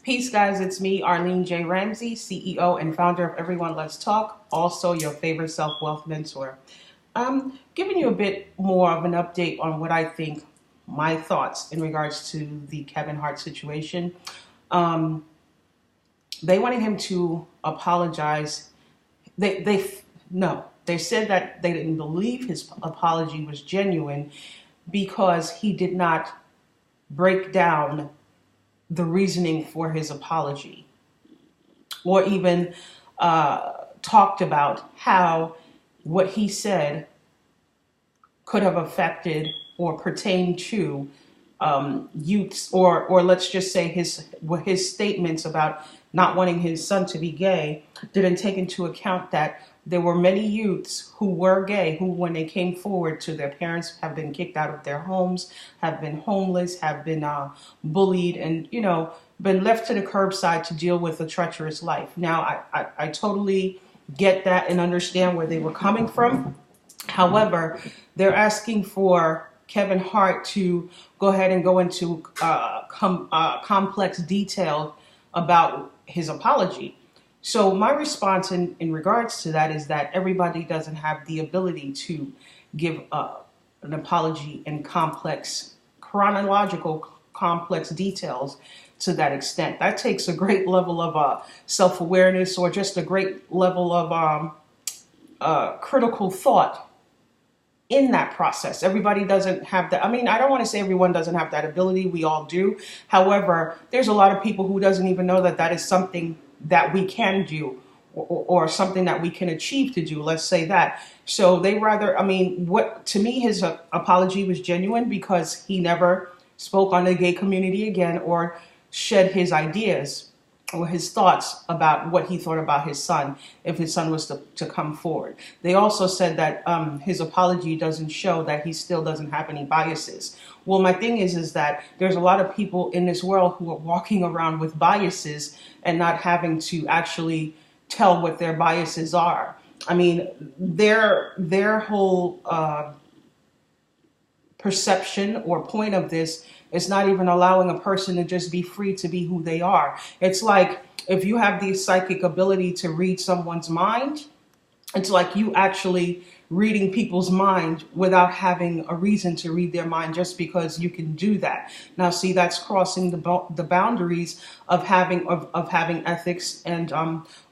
Peace, guys. It's me, Arlene J. Ramsey, CEO and founder of Everyone Let's Talk, also your favorite self-wealth mentor. I'm giving you a bit more of an update on what I think, my thoughts in regards to the Kevin Hart situation. Um, they wanted him to apologize. They said that they didn't believe his apology was genuine because he did not break down the reasoning for his apology, or even talked about how what he said could have affected or pertained to youths, or let's just say his statements about not wanting his son to be gay didn't take into account that there were many youths who were gay who, when they came forward to their parents, have been kicked out of their homes, have been homeless, have been bullied, and been left to the curbside to deal with a treacherous life. Now, I totally get that and understand where they were coming from. However, they're asking for Kevin Hart to go ahead and go into complex detail about his apology. So my response in regards to that is that everybody doesn't have the ability to give an apology in chronological complex details to that extent. That takes a great level of self-awareness, or just a great level of critical thought in that process. Everybody doesn't have that. I mean, I don't want to say everyone doesn't have that ability. We all do. However, there's a lot of people who doesn't even know that that is something that we can do, or something that we can achieve to do. Let's say that. So they rather, what to me, his apology was genuine because he never spoke on the gay community again, or shed his ideas or his thoughts about what he thought about his son if his son was to come forward. They also said that his apology doesn't show that he still doesn't have any biases. Well, my thing is that there's a lot of people in this world who are walking around with biases and not having to actually tell what their biases are. I mean, their whole perception or point of this is not even allowing a person to just be free to be who they are. It's like if you have the psychic ability to read someone's mind, it's like you actually reading people's mind without having a reason to read their mind, just because you can do that. Now, see, that's crossing the boundaries of having ethics and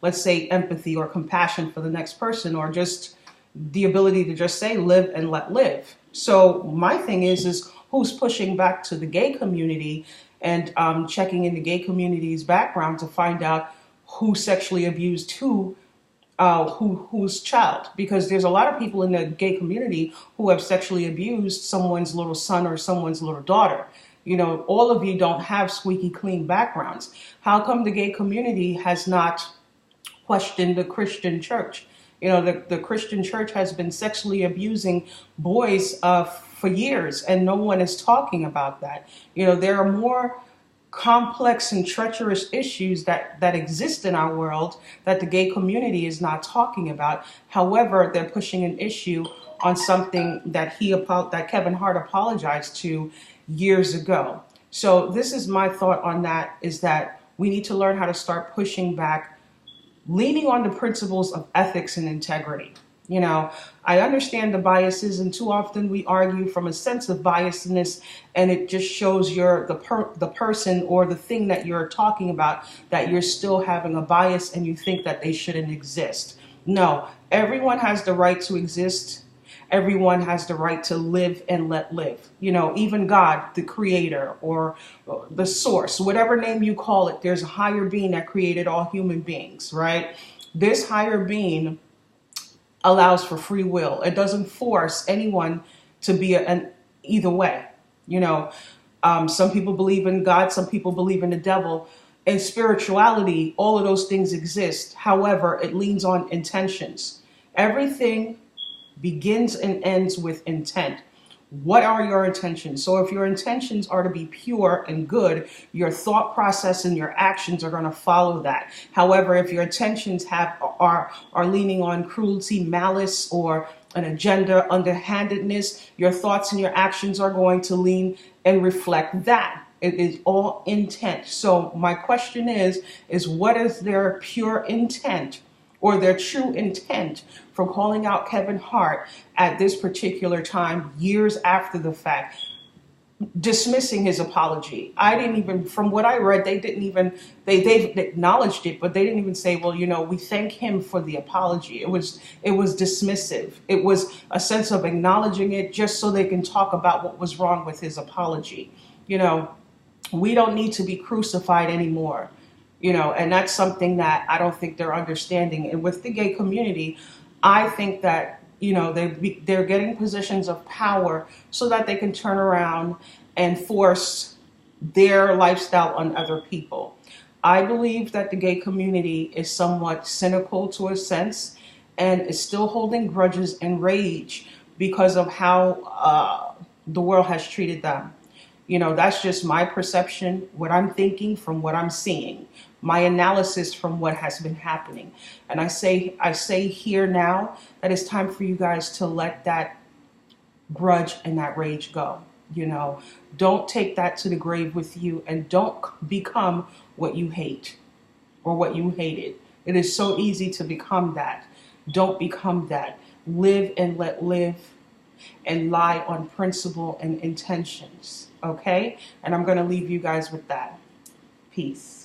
let's say empathy or compassion for the next person, or just the ability to just say live and let live. So my thing is who's pushing back to the gay community and checking in the gay community's background to find out who sexually abused whose child, because there's a lot of people in the gay community who have sexually abused someone's little son or someone's little daughter. All of you don't have squeaky clean backgrounds. How come the gay community has not questioned the Christian church? The Christian church has been sexually abusing boys for years, and no one is talking about that. There are more complex and treacherous issues that exist in our world that the gay community is not talking about. However, they're pushing an issue on something that Kevin Hart apologized to years ago. So this is my thought on that, is that we need to learn how to start pushing back, leaning on the principles of ethics and integrity. I understand the biases, and too often we argue from a sense of biasness, and it just shows the person or the thing that you're talking about, that you're still having a bias and you think that they shouldn't exist. No, everyone has the right to exist. Everyone has the right to live and let live. Even God, the creator, or the source, whatever name you call it, there's a higher being that created all human beings, right? This higher being allows for free will. It doesn't force anyone to be either way. Some people believe in God, some people believe in the devil. In spirituality, all of those things exist. However, it leans on intentions. Everything begins and ends with intent. What are your intentions? So if your intentions are to be pure and good, your thought process and your actions are going to follow that. However, if your intentions are leaning on cruelty, malice, or an agenda, underhandedness, your thoughts and your actions are going to lean and reflect that. It is all intent. So my question is what is their pure intent or their true intent for calling out Kevin Hart at this particular time, years after the fact, dismissing his apology? I didn't even, from what I read, they didn't even, they've acknowledged it, but they didn't even say, well, we thank him for the apology. It was dismissive. It was a sense of acknowledging it just so they can talk about what was wrong with his apology. We don't need to be crucified anymore, and that's something that I don't think they're understanding. And with the gay community, I think that, they're getting positions of power so that they can turn around and force their lifestyle on other people. I believe that the gay community is somewhat cynical to a sense and is still holding grudges and rage because of how the world has treated them. That's just my perception, what I'm thinking from what I'm seeing, my analysis from what has been happening. And I say here now that it's time for you guys to let that grudge and that rage go. Don't take that to the grave with you, and don't become what you hate or what you hated. It is so easy to become that. Don't become that. Live and let live, and lie on principle and intentions. Okay? And I'm going to leave you guys with that. Peace.